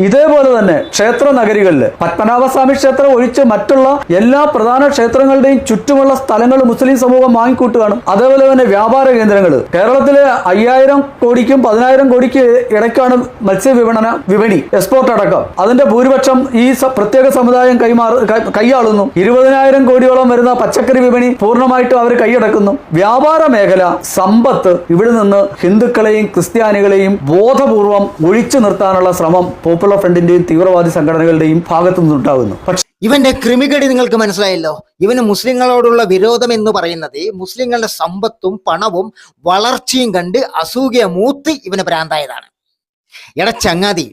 ഇതേപോലെ തന്നെ ക്ഷേത്ര നഗരികളിൽ പത്മനാഭസ്വാമി ക്ഷേത്രം ഒഴിച്ച് മറ്റുള്ള എല്ലാ പ്രധാന ക്ഷേത്രങ്ങളുടെയും ചുറ്റുമുള്ള സ്ഥലങ്ങൾ മുസ്ലിം സമൂഹം വാങ്ങിക്കൂട്ടുകയാണ്. അതേപോലെ തന്നെ വ്യാപാര കേന്ദ്രങ്ങൾ കേരളത്തിലെ 5000 കോടിക്കും 10000 കോടിക്ക് ഇടയ്ക്കാണ് മത്സ്യ വിപണി എക്സ്പോർട്ട് അടക്കം. അതിന്റെ ഭൂരിപക്ഷം ഈ പ്രത്യേക സമുദായം കൈയാളുന്നു. 20000 കോടിയോളം വരുന്ന പച്ചക്കറി വിപണി പൂർണ്ണമായിട്ടും അവർ കൈയടക്കുന്നു. വ്യാപാര മേഖല, സമ്പത്ത് ഇവിടെ നിന്ന് ഹിന്ദുക്കളെയും ക്രിസ്ത്യാനികളെയും ബോധപൂർവം ഒഴിച്ചു നിർത്താനുള്ള ശ്രമം പോപ്പുലർ ഫ്രണ്ടിന്റെയും തീവ്രവാദി സംഘടനകളുടെയും ഭാഗത്തു നിന്നുണ്ടാകുന്നു. ഇവന്റെ ക്രിമികടി നിങ്ങൾക്ക് മനസ്സിലായല്ലോ. ഇവന് മുസ്ലിങ്ങളോടുള്ള വിരോധം എന്ന് പറയുന്നത് മുസ്ലിങ്ങളുടെ സമ്പത്തും പണവും വളർച്ചയും കണ്ട് അസൂയ മൂത്ത് ഇവന് ഭ്രാന്തായതാണ്. ചങ്ങാതി,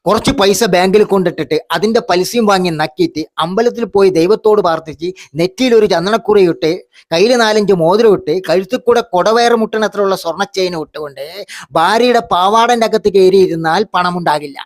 കുറച്ച് പൈസ ബാങ്കിൽ കൊണ്ടിട്ടിട്ട് അതിന്റെ പലിശയും വാങ്ങി നക്കിയിട്ട് അമ്പലത്തിൽ പോയി ദൈവത്തോട് പ്രാർത്ഥിച്ച് നെറ്റിയിൽ ഒരു ചന്ദനക്കുറയിട്ട് കയ്യിൽ 4-5 മോതിരം ഇട്ട് കഴുത്തിൽ കൂടെ കൊടവയറ് മുട്ടണത്തിലുള്ള സ്വർണ്ണ ചെയിൻ ഇട്ടുകൊണ്ട് ഭാര്യയുടെ പാവാടന്റെ അകത്ത് കയറിയിരുന്നാൽ പണമുണ്ടാകില്ല.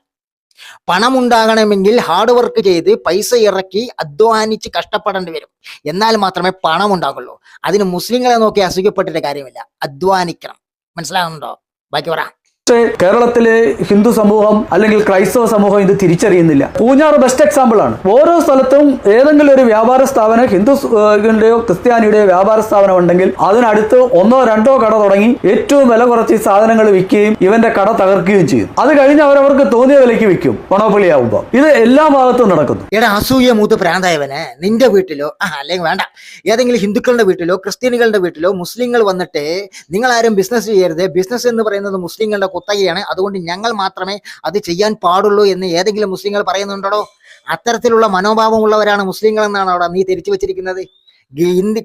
പണമുണ്ടാകണമെങ്കിൽ ഹാർഡ് വർക്ക് ചെയ്ത് പൈസ ഇറക്കി അധ്വാനിച്ച് കഷ്ടപ്പെടേണ്ടി വരും. എന്നാൽ മാത്രമേ പണം ഉണ്ടാകുള്ളൂ. അതിന് മുസ്ലിങ്ങളെ നോക്കി അസൂയപ്പെട്ടിട്ട് കാര്യമില്ല. അധ്വാനിക്കണം. മനസ്സിലാകുന്നുണ്ടോ? ബാക്കി പറ. പക്ഷേ കേരളത്തിലെ ഹിന്ദു സമൂഹം അല്ലെങ്കിൽ ക്രൈസ്തവ സമൂഹം ഇത് തിരിച്ചറിയുന്നില്ല. പൂഞ്ഞാറ് ബെസ്റ്റ് എക്സാമ്പിൾ ആണ്. ഓരോ സ്ഥലത്തും ഏതെങ്കിലും ഒരു വ്യാപാര സ്ഥാപനം, ഹിന്ദുവിന്റെയോ ക്രിസ്ത്യാനിയുടെയോ വ്യാപാര സ്ഥാപനം ഉണ്ടെങ്കിൽ അതിനടുത്ത് 1-2 കട തുടങ്ങി ഏറ്റവും വില കുറച്ച് സാധനങ്ങൾ വിൽക്കുകയും ഇവന്റെ കട തകർക്കുകയും ചെയ്യും. അത് കഴിഞ്ഞ് അവരവർക്ക് തോന്നിയ വിലയ്ക്ക് വിൽക്കും പണോപ്പളിയാവുമ്പോൾ. ഇത് എല്ലാ ഭാഗത്തും നടക്കുന്നു. അസൂയ മൂത്ത് പ്രാന്തായവനെ നിന്റെ വീട്ടിലോ അല്ലെങ്കിൽ വേണ്ട ഏതെങ്കിലും ഹിന്ദുക്കളുടെ വീട്ടിലോ ക്രിസ്ത്യാനികളുടെ വീട്ടിലോ മുസ്ലിങ്ങൾ വന്നിട്ട് നിങ്ങൾ ആരും ബിസിനസ് ചെയ്യരുത്, ബിസിനസ് എന്ന് പറയുന്നത് മുസ്ലിങ്ങളുടെ കുത്തകയാണ്, അതുകൊണ്ട് ഞങ്ങൾ മാത്രമേ അത് ചെയ്യാൻ പാടുള്ളൂ എന്ന് ഏതെങ്കിലും മുസ്ലിങ്ങൾ പറയുന്നുണ്ടോ? അത്തരത്തിലുള്ള മനോഭാവമുള്ളവരാണ് മുസ്ലിങ്ങൾ എന്നാണ് അവിടെ നീ തിരിച്ചു വെച്ചിരിക്കുന്നത്.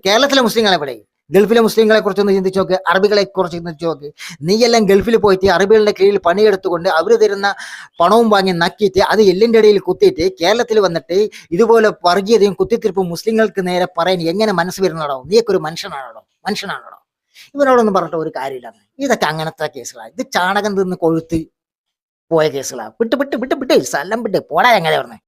കേരളത്തിലെ മുസ്ലിങ്ങളെ എവിടെ? ഗൾഫിലെ മുസ്ലിങ്ങളെ കുറിച്ചൊന്ന് ചിന്തിച്ചു നോക്ക്, അറബികളെ കുറിച്ച് ചിന്തിച്ചു നോക്ക്. നീയെല്ലാം ഗൾഫിൽ പോയിട്ട് അറബികളുടെ കീഴിൽ പണിയെടുത്തുകൊണ്ട് അവർ തരുന്ന പണവും വാങ്ങി നക്കിയിട്ട് അത് എല്ലിൻ്റെ ഇടയിൽ കുത്തിയിട്ട് കേരളത്തിൽ വന്നിട്ട് ഇതുപോലെ വർഗീയതയും കുത്തിത്തിരിപ്പും മുസ്ലിങ്ങൾക്ക് നേരെ പറയാൻ എങ്ങനെ മനസ്സ് വരുന്നതാണോ? നീയൊക്കെ ഒരു മനുഷ്യനാണോ? ഇവരോടൊന്നും പറഞ്ഞിട്ട് ഒരു കാര്യമില്ല. ഇതൊക്കെ അങ്ങനത്തെ കേസുകളാണ്. ഇത് ചാണകം തിന്ന് കൊഴുത്ത് പോയ കേസുകളാണ്. വിട്ട് സ്ഥലം വിട്ട് പോടാ. എങ്ങനെ പറഞ്ഞേ?